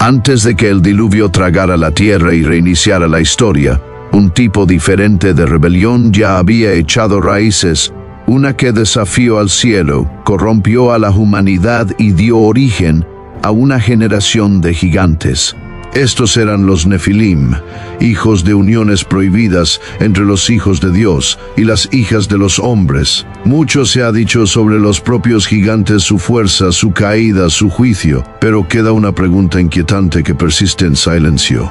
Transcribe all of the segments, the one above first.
Antes de que el diluvio tragara la tierra y reiniciara la historia, un tipo diferente de rebelión ya había echado raíces, una que desafió al cielo, corrompió a la humanidad y dio origen a una generación de gigantes. Estos eran los Nefilim, hijos de uniones prohibidas entre los hijos de Dios y las hijas de los hombres. Mucho se ha dicho sobre los propios gigantes, su fuerza, su caída, su juicio, pero queda una pregunta inquietante que persiste en silencio.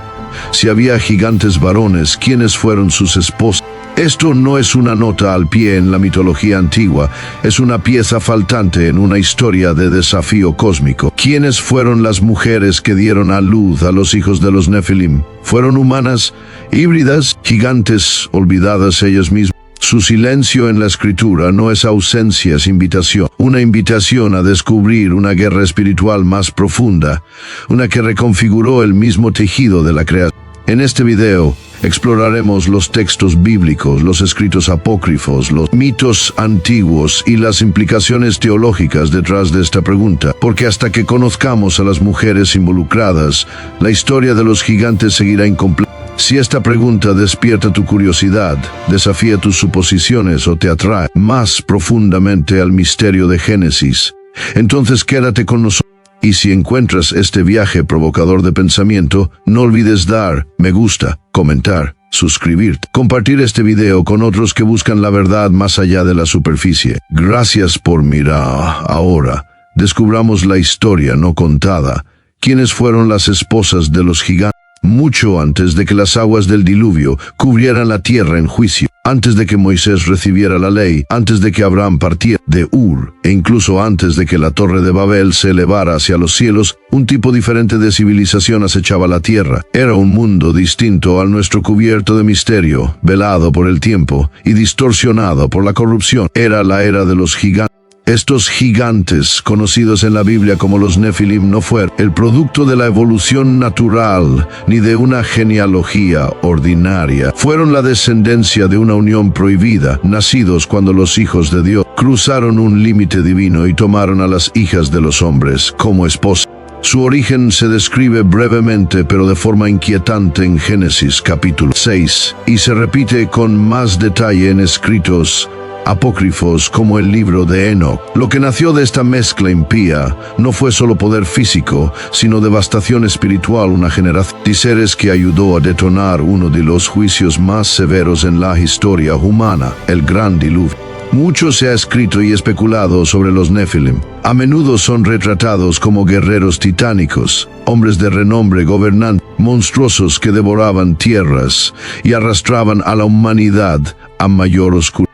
Si había gigantes varones, ¿quiénes fueron sus esposas? Esto no es una nota al pie en la mitología antigua, es una pieza faltante en una historia de desafío cósmico. ¿Quiénes fueron las mujeres que dieron a luz a los hijos de los Nefilim? ¿Fueron humanas, híbridas, gigantes, olvidadas ellas mismas? Su silencio en la escritura no es ausencia, es invitación. Una invitación a descubrir una guerra espiritual más profunda, una que reconfiguró el mismo tejido de la creación. En este video exploraremos los textos bíblicos, los escritos apócrifos, los mitos antiguos y las implicaciones teológicas detrás de esta pregunta, porque hasta que conozcamos a las mujeres involucradas, la historia de los gigantes seguirá incompleta. Si esta pregunta despierta tu curiosidad, desafía tus suposiciones o te atrae más profundamente al misterio de Génesis, entonces quédate con nosotros. Y si encuentras este viaje provocador de pensamiento, no olvides dar me gusta, comentar, suscribirte, compartir este video con otros que buscan la verdad más allá de la superficie. Gracias por mirar. Ahora, descubramos la historia no contada. ¿Quiénes fueron las esposas de los gigantes? Mucho antes de que las aguas del diluvio cubrieran la tierra en juicio, antes de que Moisés recibiera la ley, antes de que Abraham partiera de Ur, e incluso antes de que la torre de Babel se elevara hacia los cielos, un tipo diferente de civilización acechaba la tierra. Era un mundo distinto al nuestro, cubierto de misterio, velado por el tiempo y distorsionado por la corrupción. Era la era de los gigantes. Estos gigantes, conocidos en la Biblia como los Nefilim, no fueron el producto de la evolución natural ni de una genealogía ordinaria. Fueron la descendencia de una unión prohibida, nacidos cuando los hijos de Dios cruzaron un límite divino y tomaron a las hijas de los hombres como esposas. Su origen se describe brevemente pero de forma inquietante en Génesis capítulo 6 y se repite con más detalle en escritos apócrifos como el libro de Enoch. Lo que nació de esta mezcla impía no fue solo poder físico, sino devastación espiritual, una generación de seres que ayudó a detonar uno de los juicios más severos en la historia humana, el gran diluvio. Mucho se ha escrito y especulado sobre los Nefilim. A menudo son retratados como guerreros titánicos, hombres de renombre, gobernantes monstruosos que devoraban tierras y arrastraban a la humanidad a mayor oscuridad.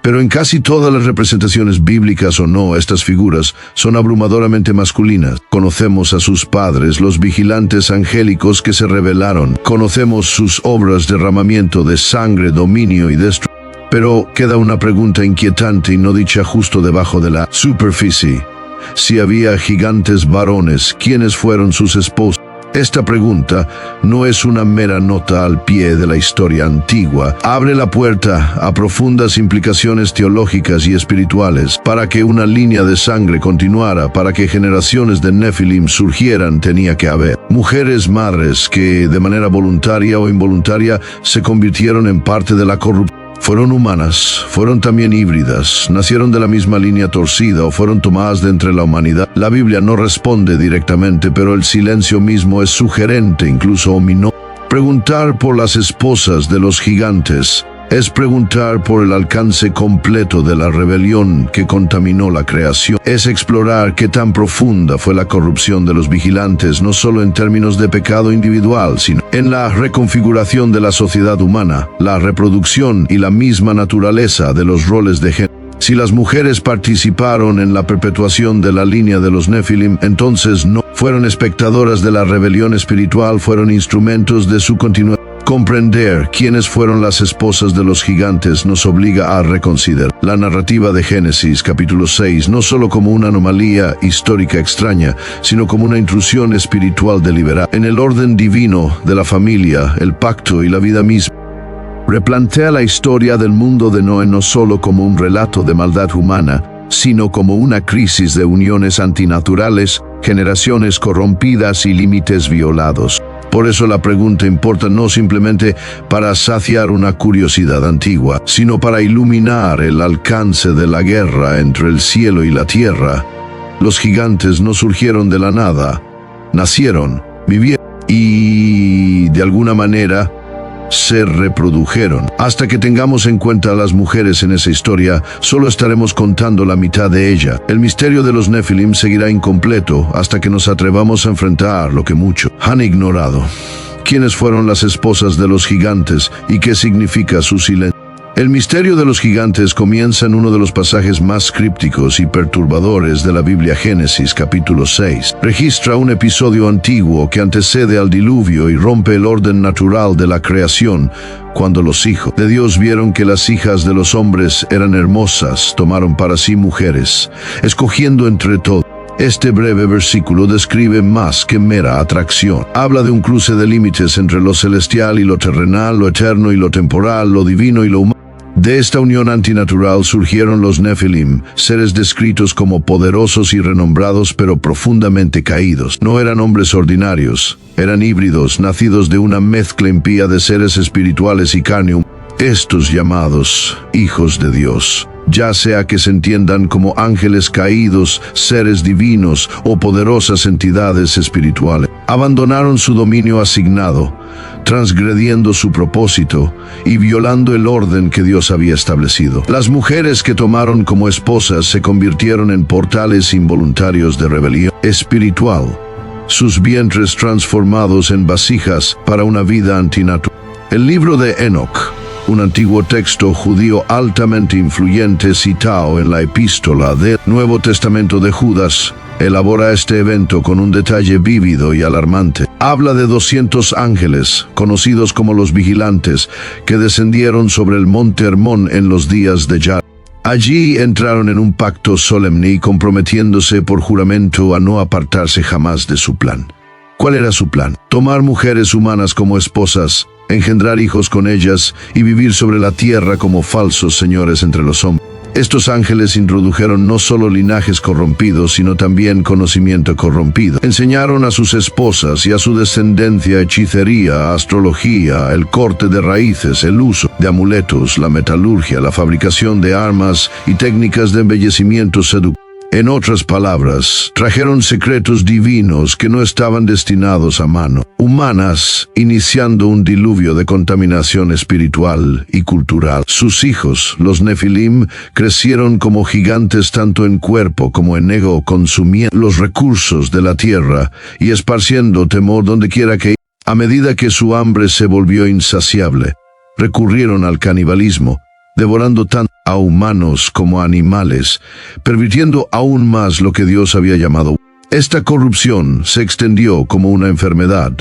Pero en casi todas las representaciones bíblicas o no, estas figuras son abrumadoramente masculinas. Conocemos a sus padres, los vigilantes angélicos que se rebelaron. Conocemos sus obras de derramamiento de sangre, dominio y destrucción. Pero queda una pregunta inquietante y no dicha justo debajo de la superficie. Si había gigantes varones, ¿quiénes fueron sus esposas? Esta pregunta no es una mera nota al pie de la historia antigua. Abre la puerta a profundas implicaciones teológicas y espirituales. Para que una línea de sangre continuara, para que generaciones de Nefilim surgieran, tenía que haber mujeres madres que, de manera voluntaria o involuntaria, se convirtieron en parte de la corrupción. Fueron humanas, fueron también híbridas, nacieron de la misma línea torcida o fueron tomadas de entre la humanidad. La Biblia no responde directamente, pero el silencio mismo es sugerente, incluso ominoso. Preguntar por las esposas de los gigantes es preguntar por el alcance completo de la rebelión que contaminó la creación. Es explorar qué tan profunda fue la corrupción de los vigilantes, no solo en términos de pecado individual, sino en la reconfiguración de la sociedad humana, la reproducción y la misma naturaleza de los roles de género. Si las mujeres participaron en la perpetuación de la línea de los Nefilim, entonces no fueron espectadoras de la rebelión espiritual, fueron instrumentos de su continuación. Comprender quiénes fueron las esposas de los gigantes nos obliga a reconsiderar la narrativa de Génesis capítulo 6, no solo como una anomalía histórica extraña, sino como una intrusión espiritual deliberada en el orden divino de la familia, el pacto y la vida misma. Replantea la historia del mundo de Noé no solo como un relato de maldad humana, sino como una crisis de uniones antinaturales generaciones corrompidas y límites violados. Por eso la pregunta importa no simplemente para saciar una curiosidad antigua, sino para iluminar el alcance de la guerra entre el cielo y la tierra. Los gigantes no surgieron de la nada, nacieron, vivieron y, de alguna manera, se reprodujeron. Hasta que tengamos en cuenta a las mujeres en esa historia, solo estaremos contando la mitad de ella. El misterio de los Nefilim seguirá incompleto hasta que nos atrevamos a enfrentar lo que muchos han ignorado. ¿Quiénes fueron las esposas de los gigantes y qué significa su silencio? El misterio de los gigantes comienza en uno de los pasajes más crípticos y perturbadores de la Biblia. Génesis capítulo 6. Registra un episodio antiguo que antecede al diluvio y rompe el orden natural de la creación. Cuando los hijos de Dios vieron que las hijas de los hombres eran hermosas, tomaron para sí mujeres, escogiendo entre todos. Este breve versículo describe más que mera atracción. Habla de un cruce de límites entre lo celestial y lo terrenal, lo eterno y lo temporal, lo divino y lo humano. De esta unión antinatural surgieron los Nefilim, seres descritos como poderosos y renombrados pero profundamente caídos. No eran hombres ordinarios, eran híbridos, nacidos de una mezcla impía de seres espirituales y carne. Estos llamados hijos de Dios, ya sea que se entiendan como ángeles caídos, seres divinos o poderosas entidades espirituales, abandonaron su dominio asignado, transgrediendo su propósito y violando el orden que Dios había establecido. Las mujeres que tomaron como esposas se convirtieron en portales involuntarios de rebelión espiritual, sus vientres transformados en vasijas para una vida antinatural. El libro de Enoc, un antiguo texto judío altamente influyente citado en la epístola del Nuevo Testamento de Judas, elabora este evento con un detalle vívido y alarmante. Habla de 200 ángeles, conocidos como los vigilantes, que descendieron sobre el monte Hermón en los días de Yahvé. Allí entraron en un pacto solemne y comprometiéndose por juramento a no apartarse jamás de su plan. ¿Cuál era su plan? Tomar mujeres humanas como esposas, engendrar hijos con ellas y vivir sobre la tierra como falsos señores entre los hombres. Estos ángeles introdujeron no solo linajes corrompidos, sino también conocimiento corrompido. Enseñaron a sus esposas y a su descendencia hechicería, astrología, el corte de raíces, el uso de amuletos, la metalurgia, la fabricación de armas y técnicas de embellecimiento seductor. En otras palabras, trajeron secretos divinos que no estaban destinados a mano humanas, iniciando un diluvio de contaminación espiritual y cultural. Sus hijos, los Nefilim, crecieron como gigantes tanto en cuerpo como en ego, consumiendo los recursos de la tierra y esparciendo temor donde quiera que iban. A medida que su hambre se volvió insaciable, recurrieron al canibalismo, devorando tanto a humanos como a animales, pervirtiendo aún más lo que Dios había llamado. Esta corrupción se extendió como una enfermedad.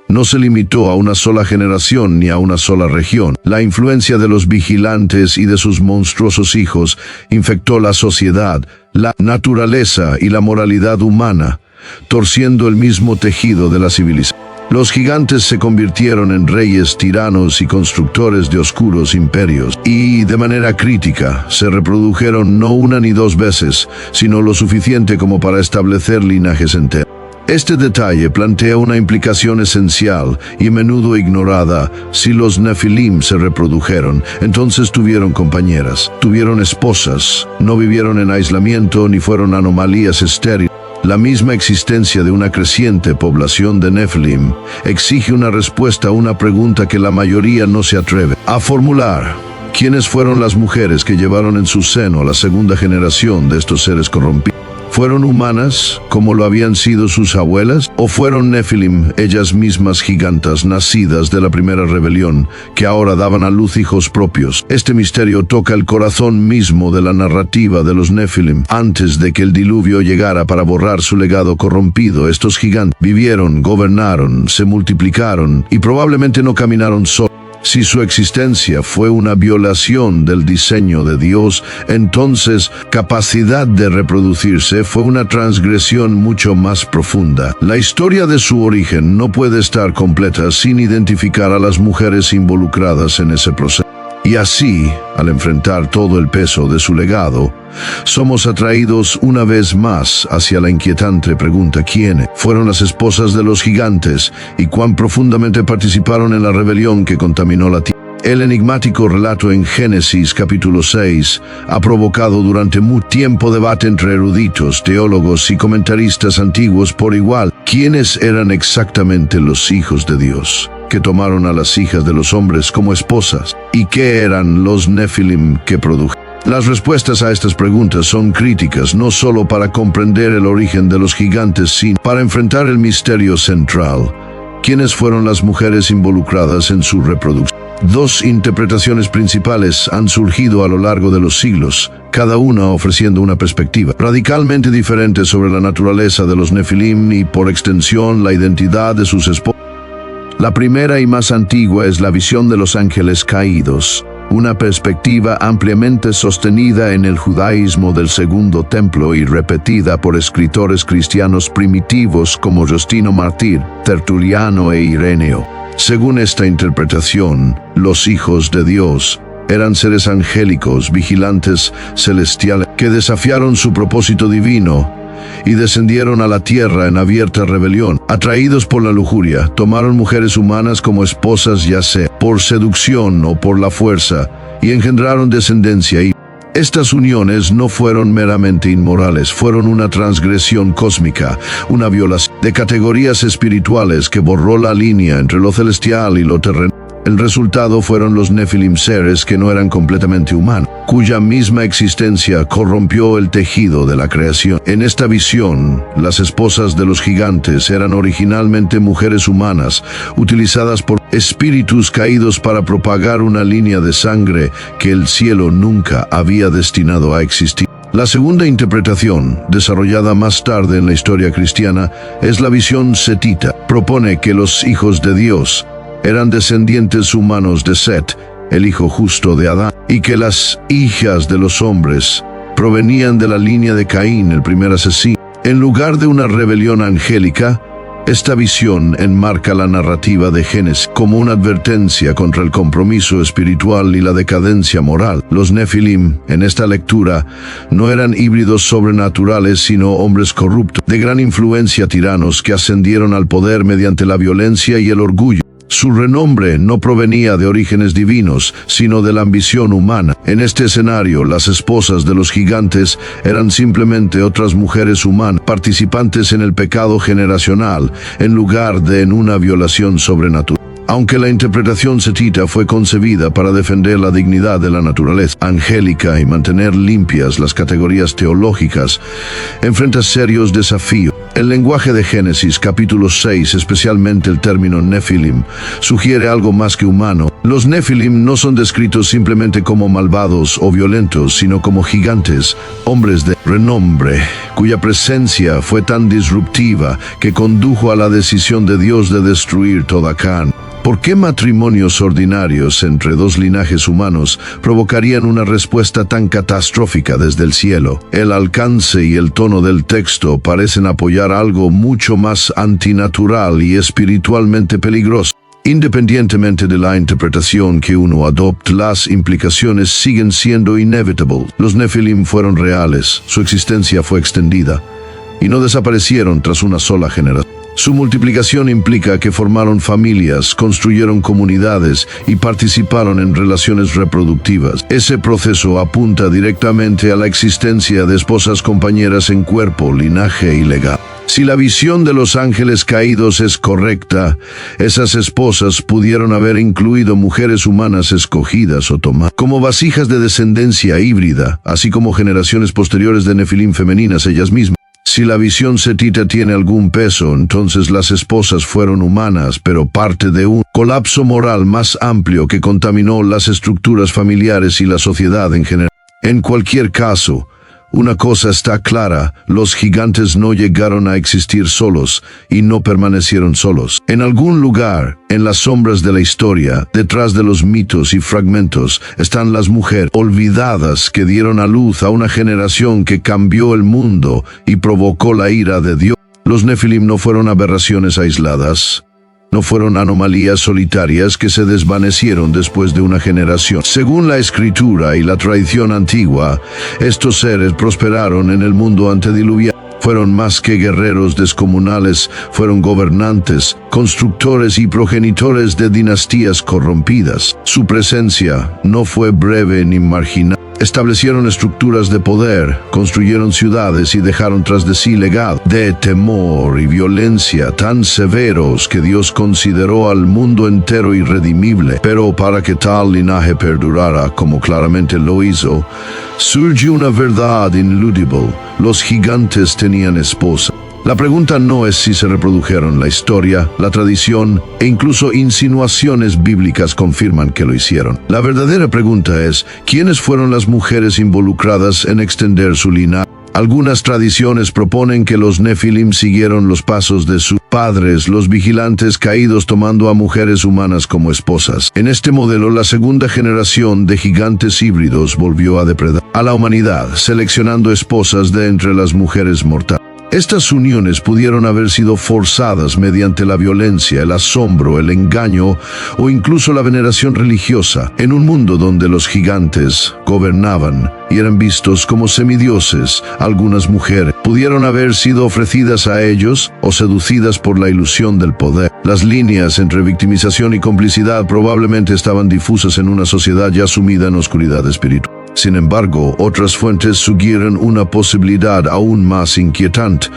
No se limitó a una sola generación ni a una sola región. La influencia de los vigilantes y de sus monstruosos hijos infectó la sociedad, la naturaleza y la moralidad humana, torciendo el mismo tejido de la civilización. Los gigantes se convirtieron en reyes tiranos y constructores de oscuros imperios, y de manera crítica se reprodujeron no una ni dos veces, sino lo suficiente como para establecer linajes enteros. Este detalle plantea una implicación esencial y a menudo ignorada. Si los Nefilim se reprodujeron, entonces tuvieron compañeras, tuvieron esposas, no vivieron en aislamiento ni fueron anomalías estériles. La misma existencia de una creciente población de Nefilim exige una respuesta a una pregunta que la mayoría no se atreve a formular. ¿Quiénes fueron las mujeres que llevaron en su seno a la segunda generación de estos seres corrompidos? ¿Fueron humanas, como lo habían sido sus abuelas? ¿O fueron Nefilim, ellas mismas gigantas nacidas de la primera rebelión, que ahora daban a luz hijos propios? Este misterio toca el corazón mismo de la narrativa de los Nefilim. Antes de que el diluvio llegara para borrar su legado corrompido, estos gigantes vivieron, gobernaron, se multiplicaron y probablemente no caminaron solos. Si su existencia fue una violación del diseño de Dios, entonces capacidad de reproducirse fue una transgresión mucho más profunda. La historia de su origen no puede estar completa sin identificar a las mujeres involucradas en ese proceso. Y así, al enfrentar todo el peso de su legado, somos atraídos una vez más hacia la inquietante pregunta: ¿quiénes fueron las esposas de los gigantes y cuán profundamente participaron en la rebelión que contaminó la tierra? El enigmático relato en Génesis capítulo 6 ha provocado durante mucho tiempo debate entre eruditos, teólogos y comentaristas antiguos por igual. ¿Quiénes eran exactamente los hijos de Dios que tomaron a las hijas de los hombres como esposas? ¿Y qué eran los Nefilim que produjeron? Las respuestas a estas preguntas son críticas, no solo para comprender el origen de los gigantes, sino para enfrentar el misterio central: ¿quiénes fueron las mujeres involucradas en su reproducción? Dos interpretaciones principales han surgido a lo largo de los siglos, cada una ofreciendo una perspectiva radicalmente diferente sobre la naturaleza de los Nefilim y, por extensión, la identidad de sus esposas. La primera y más antigua es la visión de los ángeles caídos, una perspectiva ampliamente sostenida en el judaísmo del Segundo Templo y repetida por escritores cristianos primitivos como Justino Mártir, Tertuliano e Ireneo. Según esta interpretación, los hijos de Dios eran seres angélicos, vigilantes celestiales, que desafiaron su propósito divino y descendieron a la tierra en abierta rebelión. Atraídos por la lujuria, tomaron mujeres humanas como esposas, ya sea por seducción o por la fuerza, y engendraron descendencia. Y estas uniones no fueron meramente inmorales, fueron una transgresión cósmica, una violación de categorías espirituales que borró la línea entre lo celestial y lo terrenal. El resultado fueron los Nefilim, seres que no eran completamente humanos, cuya misma existencia corrompió el tejido de la creación. En esta visión, las esposas de los gigantes eran originalmente mujeres humanas, utilizadas por espíritus caídos para propagar una línea de sangre que el cielo nunca había destinado a existir. La segunda interpretación, desarrollada más tarde en la historia cristiana, es la visión setita. Propone que los hijos de Dios eran descendientes humanos de Set, el hijo justo de Adán, y que las hijas de los hombres provenían de la línea de Caín, el primer asesino. En lugar de una rebelión angélica, esta visión enmarca la narrativa de Génesis como una advertencia contra el compromiso espiritual y la decadencia moral. Los Nefilim, en esta lectura, no eran híbridos sobrenaturales, sino hombres corruptos, de gran influencia, tiranos que ascendieron al poder mediante la violencia y el orgullo. Su renombre no provenía de orígenes divinos, sino de la ambición humana. En este escenario, las esposas de los gigantes eran simplemente otras mujeres humanas, participantes en el pecado generacional, en lugar de en una violación sobrenatural. Aunque la interpretación setita fue concebida para defender la dignidad de la naturaleza angélica y mantener limpias las categorías teológicas, enfrenta serios desafíos. El lenguaje de Génesis capítulo 6, especialmente el término Nefilim, sugiere algo más que humano. Los Nefilim no son descritos simplemente como malvados o violentos, sino como gigantes, hombres de renombre, cuya presencia fue tan disruptiva que condujo a la decisión de Dios de destruir toda carne. ¿Por qué matrimonios ordinarios entre dos linajes humanos provocarían una respuesta tan catastrófica desde el cielo? El alcance y el tono del texto parecen apoyar algo mucho más antinatural y espiritualmente peligroso. Independientemente de la interpretación que uno adopte, las implicaciones siguen siendo inevitables. Los Nefilim fueron reales, su existencia fue extendida, y no desaparecieron tras una sola generación. Su multiplicación implica que formaron familias, construyeron comunidades y participaron en relaciones reproductivas. Ese proceso apunta directamente a la existencia de esposas compañeras en cuerpo, linaje y legado. Si la visión de los ángeles caídos es correcta, esas esposas pudieron haber incluido mujeres humanas escogidas o tomadas como vasijas de descendencia híbrida, así como generaciones posteriores de Nefilim femeninas ellas mismas. Si la visión setita tiene algún peso, entonces las esposas fueron humanas, pero parte de un colapso moral más amplio que contaminó las estructuras familiares y la sociedad en general. En cualquier caso, una cosa está clara: los gigantes no llegaron a existir solos y no permanecieron solos. En algún lugar, en las sombras de la historia, detrás de los mitos y fragmentos, están las mujeres olvidadas que dieron a luz a una generación que cambió el mundo y provocó la ira de Dios. Los Nefilim no fueron aberraciones aisladas. No fueron anomalías solitarias que se desvanecieron después de una generación. Según la escritura y la tradición antigua, estos seres prosperaron en el mundo antediluviano. Fueron más que guerreros descomunales, fueron gobernantes, constructores y progenitores de dinastías corrompidas. Su presencia no fue breve ni marginal. Establecieron estructuras de poder, construyeron ciudades y dejaron tras de sí legado de temor y violencia tan severos que Dios consideró al mundo entero irredimible. Pero para que tal linaje perdurara como claramente lo hizo, surgió una verdad ineludible: los gigantes tenían esposa. La pregunta no es si se reprodujeron. La historia, la tradición e incluso insinuaciones bíblicas confirman que lo hicieron. La verdadera pregunta es: ¿quiénes fueron las mujeres involucradas en extender su linaje? Algunas tradiciones proponen que los Nefilim siguieron los pasos de sus padres, los vigilantes caídos, tomando a mujeres humanas como esposas. En este modelo, la segunda generación de gigantes híbridos volvió a depredar a la humanidad, seleccionando esposas de entre las mujeres mortales. Estas uniones pudieron haber sido forzadas mediante la violencia, el asombro, el engaño o incluso la veneración religiosa. En un mundo donde los gigantes gobernaban y eran vistos como semidioses, algunas mujeres pudieron haber sido ofrecidas a ellos o seducidas por la ilusión del poder. Las líneas entre victimización y complicidad probablemente estaban difusas en una sociedad ya sumida en oscuridad espiritual. Sin embargo, otras fuentes sugieren una posibilidad aún más inquietante.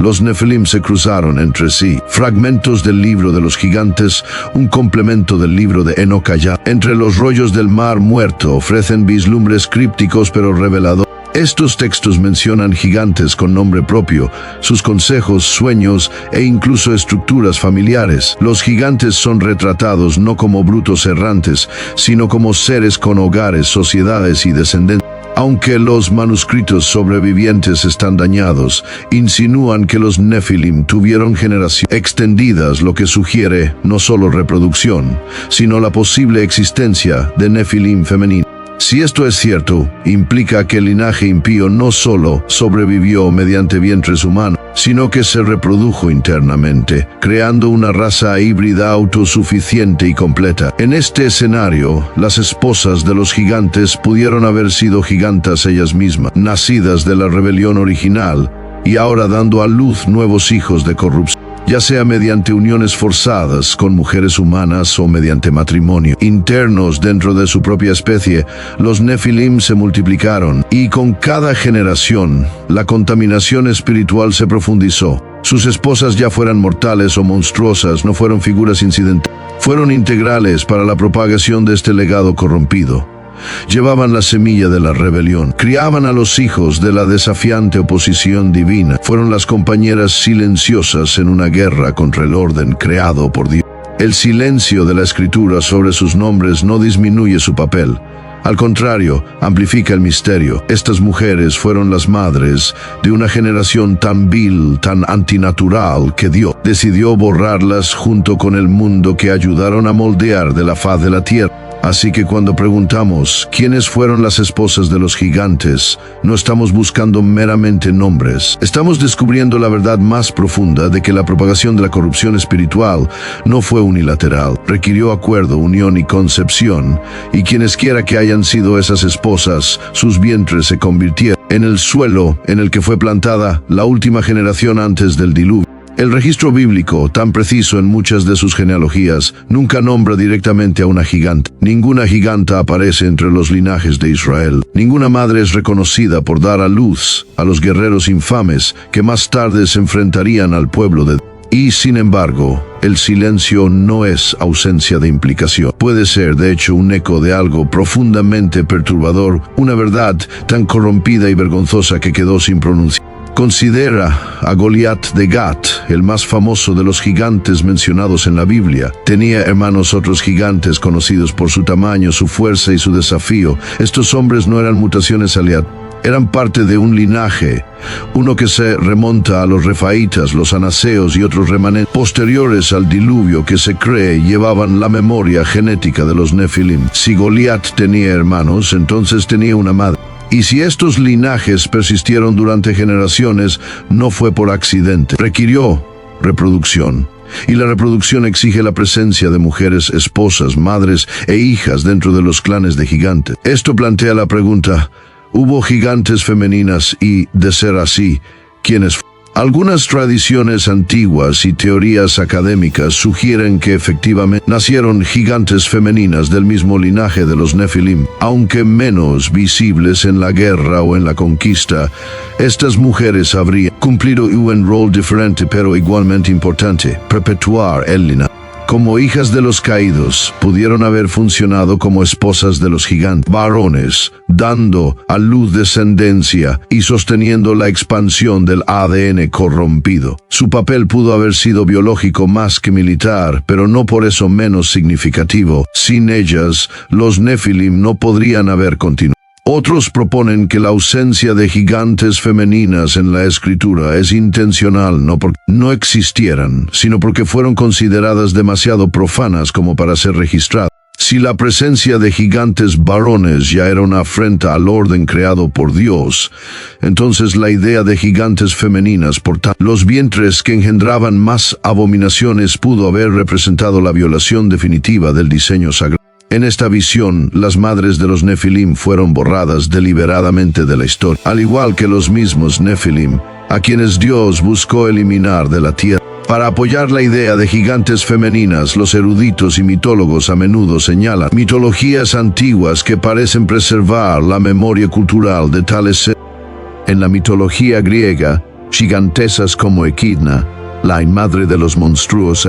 Los Nefilim se cruzaron entre sí. Fragmentos del libro de los gigantes, un complemento del libro de Enoch, entre los rollos del mar muerto, ofrecen vislumbres crípticos pero reveladores. Estos textos mencionan gigantes con nombre propio, sus consejos, sueños e incluso estructuras familiares. Los gigantes son retratados no como brutos errantes, sino como seres con hogares, sociedades y descendencia. Aunque los manuscritos sobrevivientes están dañados, insinúan que los Nefilim tuvieron generaciones extendidas, lo que sugiere no solo reproducción, sino la posible existencia de Nefilim femeninos. Si esto es cierto, implica que el linaje impío no solo sobrevivió mediante vientres humanos, sino que se reprodujo internamente, creando una raza híbrida autosuficiente y completa. En este escenario, las esposas de los gigantes pudieron haber sido gigantas ellas mismas, nacidas de la rebelión original, y ahora dando a luz nuevos hijos de corrupción, ya sea mediante uniones forzadas con mujeres humanas o mediante matrimonio internos dentro de su propia especie. Los Nefilim se multiplicaron y con cada generación la contaminación espiritual se profundizó. Sus esposas, ya fueran mortales o monstruosas, no fueron figuras incidentales, fueron integrales para la propagación de este legado corrompido. Llevaban la semilla de la rebelión, criaban a los hijos de la desafiante oposición divina, fueron las compañeras silenciosas en una guerra contra el orden creado por Dios. El silencio de la Escritura sobre sus nombres no disminuye su papel. Al contrario, amplifica el misterio. Estas mujeres fueron las madres de una generación tan vil, tan antinatural, que Dios decidió borrarlas junto con el mundo que ayudaron a moldear de la faz de la tierra. Así que cuando preguntamos quiénes fueron las esposas de los gigantes, no estamos buscando meramente nombres. Estamos descubriendo la verdad más profunda de que la propagación de la corrupción espiritual no fue unilateral. Requirió acuerdo, unión y concepción, y quienes quiera que hayan sido esas esposas, sus vientres se convirtieron en el suelo en el que fue plantada la última generación antes del diluvio. El registro bíblico, tan preciso en muchas de sus genealogías, nunca nombra directamente a una gigante. Ninguna giganta aparece entre los linajes de Israel. Ninguna madre es reconocida por dar a luz a los guerreros infames que más tarde se enfrentarían al pueblo de Dios. Y sin embargo, el silencio no es ausencia de implicación. Puede ser, de hecho, un eco de algo profundamente perturbador, una verdad tan corrompida y vergonzosa que quedó sin pronunciar. Considera a Goliat de Gat, el más famoso de los gigantes mencionados en la Biblia. Tenía hermanos otros gigantes conocidos por su tamaño, su fuerza y su desafío. Estos hombres no eran mutaciones aleatorias, eran parte de un linaje, uno que se remonta a los refaitas, los anaseos y otros remanentes posteriores al diluvio que se cree llevaban la memoria genética de los Nefilim. Si Goliat tenía hermanos, entonces tenía una madre. Y si estos linajes persistieron durante generaciones, no fue por accidente. Requirió reproducción. y la reproducción exige la presencia de mujeres, esposas, madres e hijas dentro de los clanes de gigantes. Esto plantea la pregunta, ¿hubo gigantes femeninas y, de ser así, quiénes fueron? Algunas tradiciones antiguas y teorías académicas sugieren que efectivamente nacieron gigantes femeninas del mismo linaje de los Nefilim, aunque menos visibles en la guerra o en la conquista. Estas mujeres habrían cumplido un rol diferente pero igualmente importante, perpetuar el linaje. Como hijas de los caídos, pudieron haber funcionado como esposas de los gigantes varones, dando a luz descendencia y sosteniendo la expansión del ADN corrompido. Su papel pudo haber sido biológico más que militar, pero no por eso menos significativo. Sin ellas, los Nefilim no podrían haber continuado. Otros proponen que la ausencia de gigantes femeninas en la escritura es intencional, no porque no existieran, sino porque fueron consideradas demasiado profanas como para ser registradas. Si la presencia de gigantes varones ya era una afrenta al orden creado por Dios, entonces la idea de gigantes femeninas, por tanto, los vientres que engendraban más abominaciones, pudo haber representado la violación definitiva del diseño sagrado. En esta visión, las madres de los Nefilim fueron borradas deliberadamente de la historia, al igual que los mismos Nefilim, a quienes Dios buscó eliminar de la tierra. Para apoyar la idea de gigantes femeninas, los eruditos y mitólogos a menudo señalan mitologías antiguas que parecen preservar la memoria cultural de tales seres. En la mitología griega, gigantesas como Equidna, la madre de los monstruos,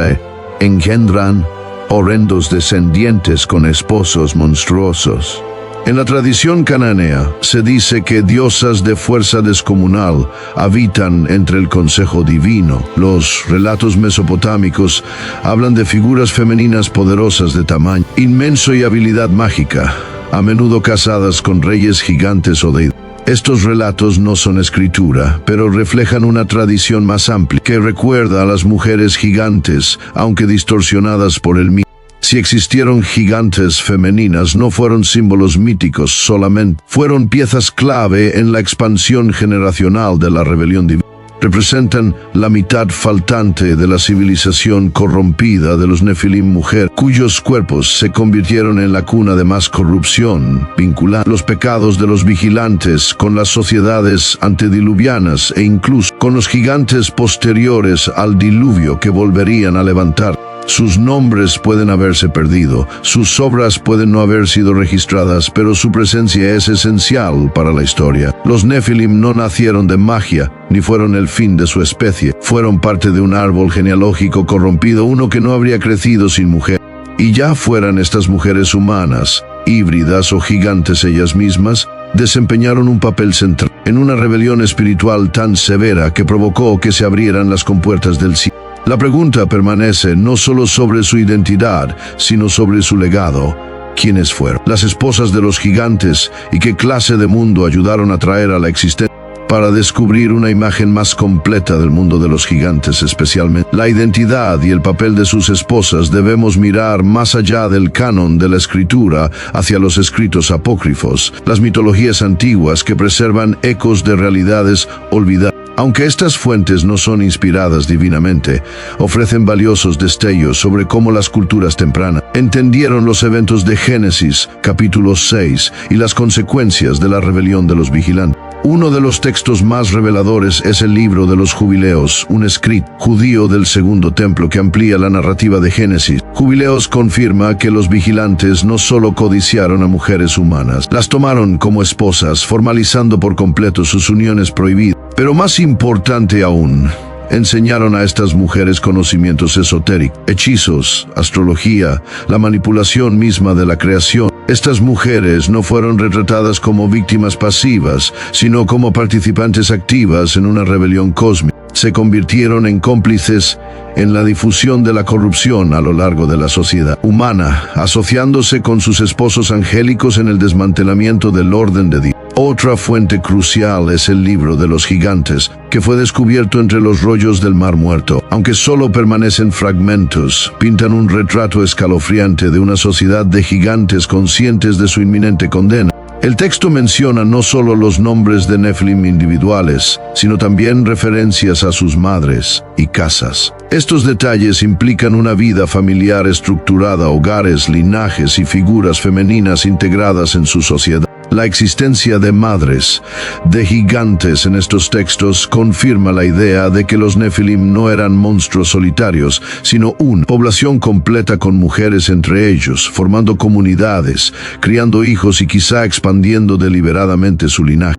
engendran horrendos descendientes con esposos monstruosos. En la tradición cananea se dice que diosas de fuerza descomunal habitan entre el consejo divino. Los relatos mesopotámicos hablan de figuras femeninas poderosas de tamaño inmenso y habilidad mágica, a menudo casadas con reyes gigantes o deidades. Estos relatos no son escritura, pero reflejan una tradición más amplia que recuerda a las mujeres gigantes, aunque distorsionadas por el mito. Si existieron gigantes femeninas, no fueron símbolos míticos solamente, fueron piezas clave en la expansión generacional de la rebelión divina. Representan la mitad faltante de la civilización corrompida de los Nefilim, mujer, cuyos cuerpos se convirtieron en la cuna de más corrupción, vinculando los pecados de los vigilantes con las sociedades antediluvianas e incluso con los gigantes posteriores al diluvio que volverían a levantar. Sus nombres pueden haberse perdido, sus obras pueden no haber sido registradas, pero su presencia es esencial para la historia. Los Nefilim no nacieron de magia, ni fueron el fin de su especie. Fueron parte de un árbol genealógico corrompido, uno que no habría crecido sin mujer. Y ya fueran estas mujeres humanas, híbridas o gigantes ellas mismas, desempeñaron un papel central en una rebelión espiritual tan severa que provocó que se abrieran las compuertas del cielo. La pregunta permanece no solo sobre su identidad, sino sobre su legado. ¿Quiénes fueron las esposas de los gigantes y qué clase de mundo ayudaron a traer a la existencia? Para descubrir una imagen más completa del mundo de los gigantes, especialmente la identidad y el papel de sus esposas, debemos mirar más allá del canon de la escritura hacia los escritos apócrifos, las mitologías antiguas que preservan ecos de realidades olvidadas. Aunque estas fuentes no son inspiradas divinamente, ofrecen valiosos destellos sobre cómo las culturas tempranas entendieron los eventos de Génesis, capítulo 6, y las consecuencias de la rebelión de los vigilantes. Uno de los textos más reveladores es el libro de los Jubileos, un escrito judío del Segundo Templo que amplía la narrativa de Génesis. Jubileos confirma que los vigilantes no solo codiciaron a mujeres humanas, las tomaron como esposas, formalizando por completo sus uniones prohibidas. Pero más importante aún, enseñaron a estas mujeres conocimientos esotéricos, hechizos, astrología, la manipulación misma de la creación. Estas mujeres no fueron retratadas como víctimas pasivas, sino como participantes activas en una rebelión cósmica. Se convirtieron en cómplices en la difusión de la corrupción a lo largo de la sociedad humana, asociándose con sus esposos angélicos en el desmantelamiento del orden de Dios. Otra fuente crucial es el libro de los gigantes, que fue descubierto entre los rollos del Mar Muerto. Aunque solo permanecen fragmentos, pintan un retrato escalofriante de una sociedad de gigantes conscientes de su inminente condena. El texto menciona no solo los nombres de Nefilim individuales, sino también referencias a sus madres y casas. Estos detalles implican una vida familiar estructurada, hogares, linajes y figuras femeninas integradas en su sociedad. La existencia de madres, de gigantes en estos textos confirma la idea de que los Nefilim no eran monstruos solitarios, sino una población completa con mujeres entre ellos, formando comunidades, criando hijos y quizá expandiendo deliberadamente su linaje.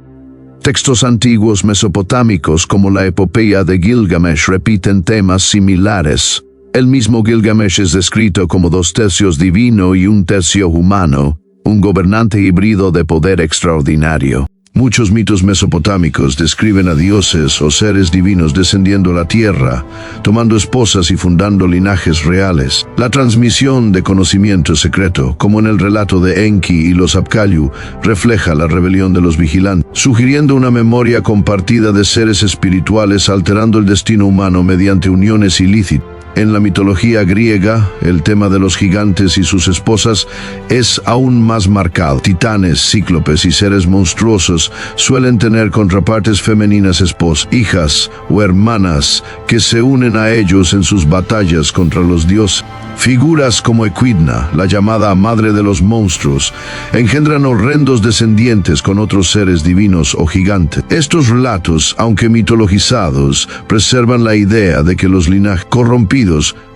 Textos antiguos mesopotámicos como la epopeya de Gilgamesh repiten temas similares. El mismo Gilgamesh es descrito como 2/3 divino y 1/3 humano, un gobernante híbrido de poder extraordinario. Muchos mitos mesopotámicos describen a dioses o seres divinos descendiendo a la tierra, tomando esposas y fundando linajes reales. La transmisión de conocimiento secreto, como en el relato de Enki y los Apkallu, refleja la rebelión de los vigilantes, sugiriendo una memoria compartida de seres espirituales alterando el destino humano mediante uniones ilícitas. En la mitología griega, el tema de los gigantes y sus esposas es aún más marcado. Titanes, cíclopes y seres monstruosos suelen tener contrapartes femeninas esposas, hijas o hermanas que se unen a ellos en sus batallas contra los dioses. Figuras como Equidna, la llamada madre de los monstruos, engendran horrendos descendientes con otros seres divinos o gigantes. Estos relatos, aunque mitologizados, preservan la idea de que los linajes corrompidos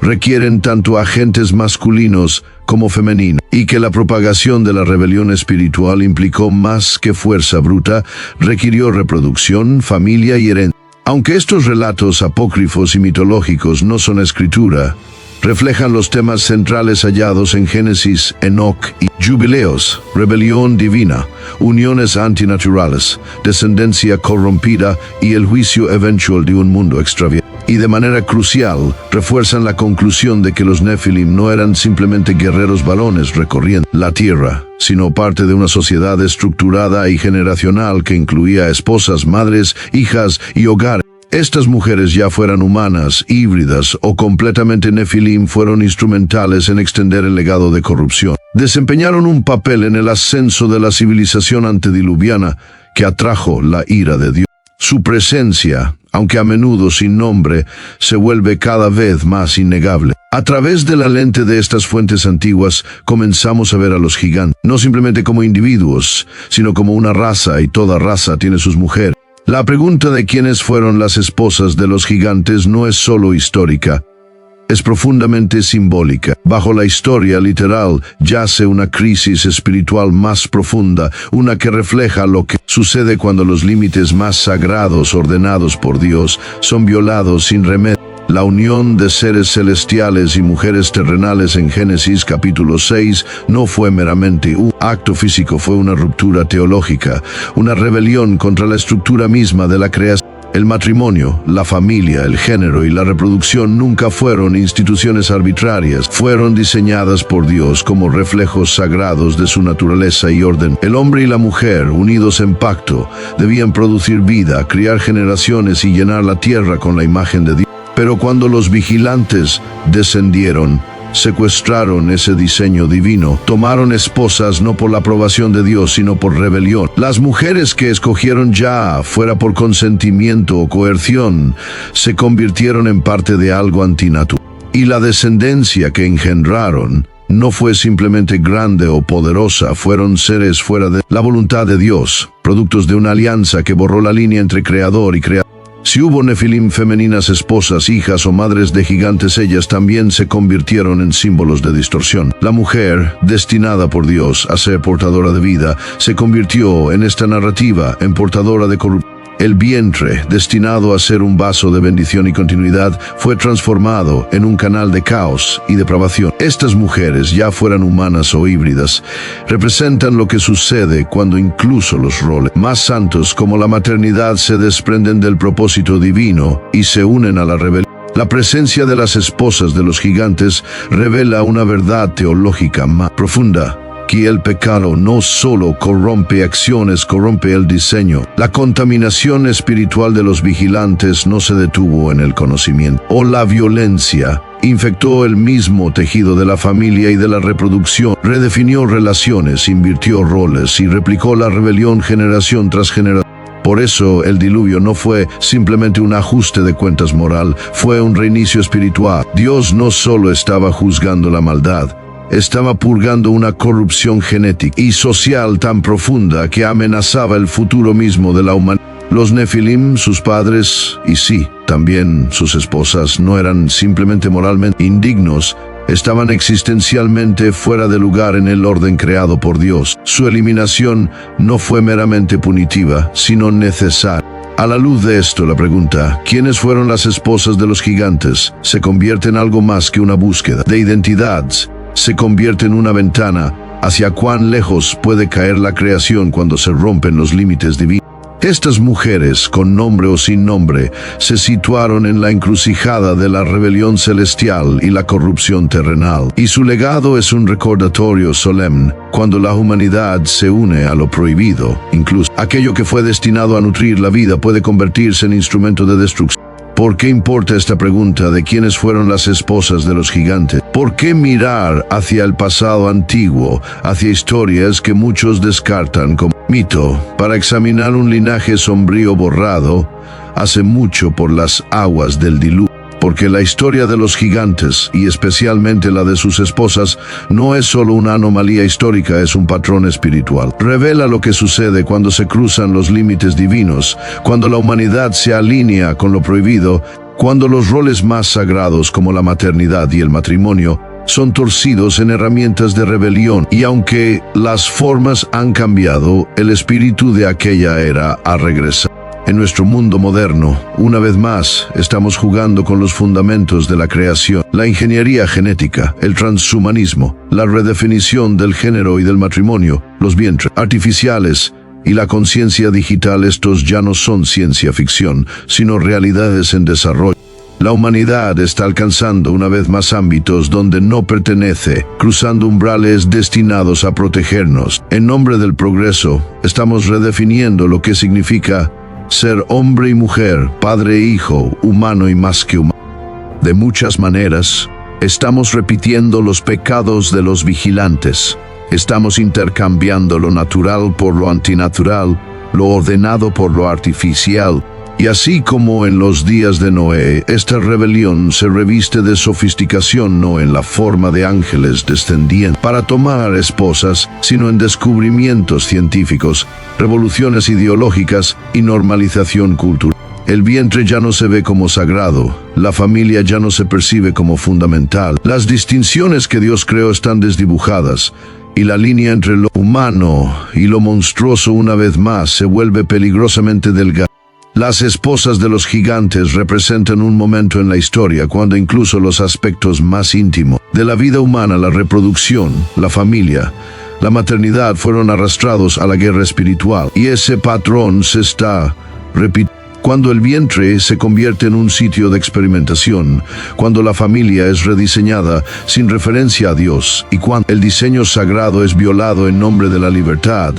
requieren tanto agentes masculinos como femeninos, y que la propagación de la rebelión espiritual implicó más que fuerza bruta, requirió reproducción, familia y herencia. Aunque estos relatos apócrifos y mitológicos no son escritura, reflejan los temas centrales hallados en Génesis, Enoc y Jubileos, rebelión divina, uniones antinaturales, descendencia corrompida y el juicio eventual de un mundo extraviado. Y de manera crucial, refuerzan la conclusión de que los Nefilim no eran simplemente guerreros varones recorriendo la tierra, sino parte de una sociedad estructurada y generacional que incluía esposas, madres, hijas y hogares. Estas mujeres, ya fueran humanas, híbridas o completamente Nefilim, fueron instrumentales en extender el legado de corrupción. Desempeñaron un papel en el ascenso de la civilización antediluviana que atrajo la ira de Dios. Su presencia, aunque a menudo sin nombre, se vuelve cada vez más innegable. A través de la lente de estas fuentes antiguas, comenzamos a ver a los gigantes, no simplemente como individuos, sino como una raza, y toda raza tiene sus mujeres. La pregunta de quiénes fueron las esposas de los gigantes no es solo histórica, es profundamente simbólica. Bajo la historia literal yace una crisis espiritual más profunda, una que refleja lo que sucede cuando los límites más sagrados ordenados por Dios son violados sin remedio. La unión de seres celestiales y mujeres terrenales en Génesis capítulo 6 no fue meramente un acto físico, fue una ruptura teológica, una rebelión contra la estructura misma de la creación. El matrimonio, la familia, el género y la reproducción nunca fueron instituciones arbitrarias, fueron diseñadas por Dios como reflejos sagrados de su naturaleza y orden. El hombre y la mujer, unidos en pacto, debían producir vida, criar generaciones y llenar la tierra con la imagen de Dios. Pero cuando los vigilantes descendieron, secuestraron ese diseño divino, tomaron esposas no por la aprobación de Dios, sino por rebelión. Las mujeres que escogieron ya, fuera por consentimiento o coerción, se convirtieron en parte de algo antinatural. Y la descendencia que engendraron no fue simplemente grande o poderosa, fueron seres fuera de la voluntad de Dios, productos de una alianza que borró la línea entre creador y creador. Si hubo Nefilim femeninas esposas, hijas o madres de gigantes, ellas también se convirtieron en símbolos de distorsión. La mujer, destinada por Dios a ser portadora de vida, se convirtió en esta narrativa en portadora de corrupción. El vientre, destinado a ser un vaso de bendición y continuidad, fue transformado en un canal de caos y depravación. Estas mujeres, ya fueran humanas o híbridas, representan lo que sucede cuando incluso los roles más santos como la maternidad se desprenden del propósito divino y se unen a la rebelión. La presencia de las esposas de los gigantes revela una verdad teológica más profunda. que el pecado no solo corrompe acciones, corrompe el diseño. La contaminación espiritual de los vigilantes no se detuvo en el conocimiento, o la violencia infectó el mismo tejido de la familia y de la reproducción, redefinió relaciones, invirtió roles y replicó la rebelión generación tras generación. Por eso el diluvio no fue simplemente un ajuste de cuentas moral, fue un reinicio espiritual. Dios no solo estaba juzgando la maldad, estaba purgando una corrupción genética y social tan profunda que amenazaba el futuro mismo de la humanidad. Los Nefilim, sus padres, y sí, también sus esposas, no eran simplemente moralmente indignos, estaban existencialmente fuera de lugar en el orden creado por Dios. Su eliminación no fue meramente punitiva, sino necesaria. A la luz de esto, la pregunta, ¿quiénes fueron las esposas de los gigantes?, se convierte en algo más que una búsqueda de identidad. Se convierte en una ventana hacia cuán lejos puede caer la creación cuando se rompen los límites divinos. Estas mujeres, con nombre o sin nombre, se situaron en la encrucijada de la rebelión celestial y la corrupción terrenal, y su legado es un recordatorio solemne cuando la humanidad se une a lo prohibido. Incluso aquello que fue destinado a nutrir la vida puede convertirse en instrumento de destrucción. ¿Por qué importa esta pregunta de quiénes fueron las esposas de los gigantes? ¿Por qué mirar hacia el pasado antiguo, hacia historias que muchos descartan como mito, para examinar un linaje sombrío borrado hace mucho por las aguas del diluvio? Porque la historia de los gigantes, y especialmente la de sus esposas, no es solo una anomalía histórica, es un patrón espiritual. Revela lo que sucede cuando se cruzan los límites divinos, cuando la humanidad se alinea con lo prohibido, cuando los roles más sagrados como la maternidad y el matrimonio son torcidos en herramientas de rebelión. Y aunque las formas han cambiado, el espíritu de aquella era ha regresado. En nuestro mundo moderno, una vez más, estamos jugando con los fundamentos de la creación, la ingeniería genética, el transhumanismo, la redefinición del género y del matrimonio, los vientres artificiales y la conciencia digital. Estos ya no son ciencia ficción, sino realidades en desarrollo. La humanidad está alcanzando una vez más ámbitos donde no pertenece, cruzando umbrales destinados a protegernos. En nombre del progreso, estamos redefiniendo lo que significa ser hombre y mujer, padre e hijo, humano y más que humano. De muchas maneras, estamos repitiendo los pecados de los vigilantes. Estamos intercambiando lo natural por lo antinatural, lo ordenado por lo artificial. Y así como en los días de Noé, esta rebelión se reviste de sofisticación no en la forma de ángeles descendientes para tomar esposas, sino en descubrimientos científicos, revoluciones ideológicas y normalización cultural. El vientre ya no se ve como sagrado, la familia ya no se percibe como fundamental. Las distinciones que Dios creó están desdibujadas, y la línea entre lo humano y lo monstruoso una vez más se vuelve peligrosamente delgada. Las esposas de los gigantes representan un momento en la historia cuando incluso los aspectos más íntimos de la vida humana, la reproducción, la familia, la maternidad, fueron arrastrados a la guerra espiritual. Y ese patrón se está repitiendo. Cuando el vientre se convierte en un sitio de experimentación, cuando la familia es rediseñada sin referencia a Dios y cuando el diseño sagrado es violado en nombre de la libertad,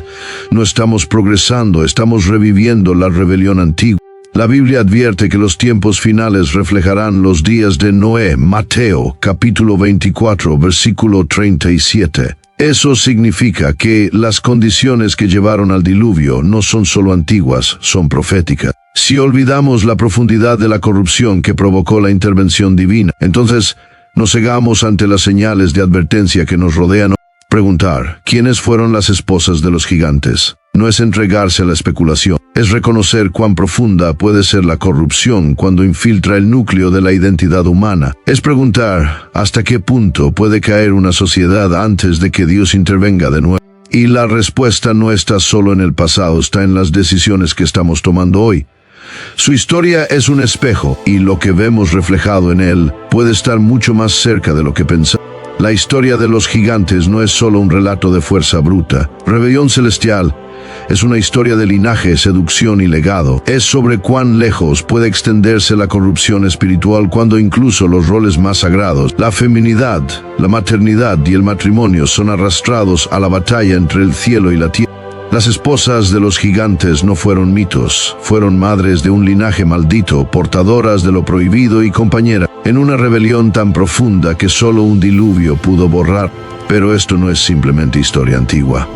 no estamos progresando, estamos reviviendo la rebelión antigua. La Biblia advierte que los tiempos finales reflejarán los días de Noé. Mateo, capítulo 24, versículo 37. Eso significa que las condiciones que llevaron al diluvio no son solo antiguas, son proféticas. Si olvidamos la profundidad de la corrupción que provocó la intervención divina, entonces nos cegamos ante las señales de advertencia que nos rodean. Preguntar, ¿quiénes fueron las esposas de los gigantes? No es entregarse a la especulación, es reconocer cuán profunda puede ser la corrupción cuando infiltra el núcleo de la identidad humana. Es preguntar, ¿hasta qué punto puede caer una sociedad antes de que Dios intervenga de nuevo? Y la respuesta no está solo en el pasado, está en las decisiones que estamos tomando hoy. Su historia es un espejo, y lo que vemos reflejado en él puede estar mucho más cerca de lo que pensamos. La historia de los gigantes no es solo un relato de fuerza bruta. Rebelión Celestial es una historia de linaje, seducción y legado. Es sobre cuán lejos puede extenderse la corrupción espiritual cuando incluso los roles más sagrados, la feminidad, la maternidad y el matrimonio, son arrastrados a la batalla entre el cielo y la tierra. Las esposas de los gigantes no fueron mitos, fueron madres de un linaje maldito, portadoras de lo prohibido y compañeras, en una rebelión tan profunda que solo un diluvio pudo borrar. Pero esto no es simplemente historia antigua.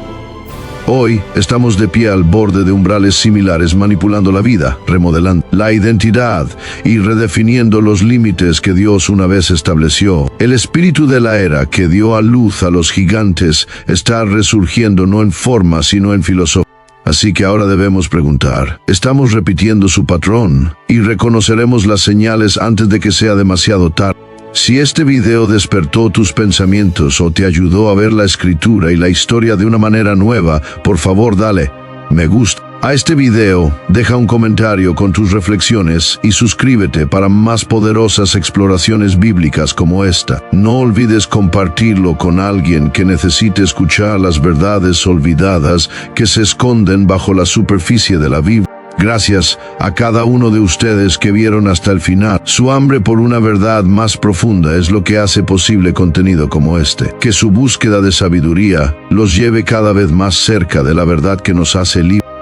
Hoy estamos de pie al borde de umbrales similares, manipulando la vida, remodelando la identidad y redefiniendo los límites que Dios una vez estableció. El espíritu de la era que dio a luz a los gigantes está resurgiendo no en forma sino en filosofía. Así que ahora debemos preguntar, ¿estamos repitiendo su patrón? Y reconoceremos las señales antes de que sea demasiado tarde. Si este video despertó tus pensamientos o te ayudó a ver la escritura y la historia de una manera nueva, por favor dale me gusta a este video, deja un comentario con tus reflexiones y suscríbete para más poderosas exploraciones bíblicas como esta. No olvides compartirlo con alguien que necesite escuchar las verdades olvidadas que se esconden bajo la superficie de la Biblia. Gracias a cada uno de ustedes que vieron hasta el final. Su hambre por una verdad más profunda es lo que hace posible contenido como este. Que su búsqueda de sabiduría los lleve cada vez más cerca de la verdad que nos hace libres.